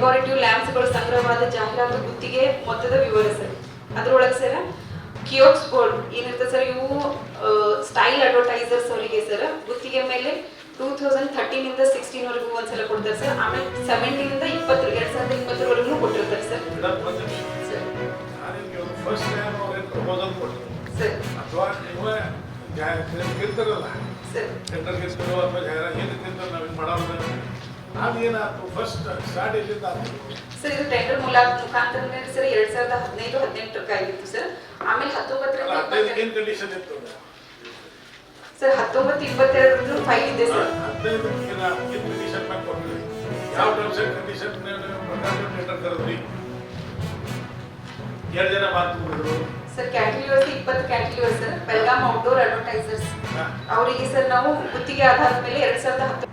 Decorative ಲ್ಯಾಂಪ್ಸ್ಗಳು ಸಂಗ್ರಹವಾದ ಜಾಹೀರಾತು ಗುತ್ತಿಗೆ ಮೊತ್ತದ ವಿವರ ಸರ್. ಅದ್ರೊಳಗೆ ಸರ್ ಕಿಯೋಕ್ಸ್ ಬೋರ್ಡ್ ಏನಿರ್ತದೆ ಸರ್, ಇವು ಸ್ಟೈಲ್ ಅಡ್ವರ್ಟೈಸರ್ಸ್ ಅವರಿಗೆ ಸರ್ ಗುತ್ತಿಗೆ ಮೇಲೆ 2013 ಇಂದ 16 ವರೆಗೂ ಒಂದ್ಸಲ ಕೊಡ್ತಾರೆ ಸರ್. ಆಮೇಲೆ 17 ಇಂದ 2020 ವರೆಗೂ ಕೊಟ್ಟಿರ್ತಾರೆ ಸರ್. ಸರ್ ಅಥವಾ ನೀವು ಗೆಲ್ತಾರಲ್ಲ ಟೆಂಡರ್ ಗೆಲ್ತಾರೋ ಅಥವಾ ಏನಕ್ಕೆ ನಾವು ಮಾಡೋದು ಅದೇನಾಯ್ತು ಫಸ್ಟ್ ಸ್ಟಾರ್ಟ್ ಎಲ್ಲಿಂದ ಸರ್? ಇದು ಟೆಂಡರ್ ಮುಖಾಂತರ ಸರ್ 2015-18 ಆಗಿತ್ತು ಸರ್. ಆಮೇಲೆ 19 ಏನು ಕಂಡೀಷನ್ ಇತ್ತು ಸರ್? 19-22 ಫೈಲ್ ಇದೆ ಸರ್. 15 ಕಂಡೀಷನ್ ಮೇಲೆ ಕೊಡ್ತೀವಿ. ಯಾವ ಟರ್ಮ್ಸ್ ಅಂಡ್ ಕಂಡೀಷನ್ ಟೆಂಡರ್ ಕರೆದ್ರಿ? 2 ಜನ ಮಾತುಕತೆಗಳು sir. Cantilevers 20 cantilevers sir, Belgaum outdoor advertisers ಅವರಿಗೆ ಸರ್ ನಾವು ಗುತ್ತಿಗೆ ಆಧಾರದ ಮೇಲೆ 2010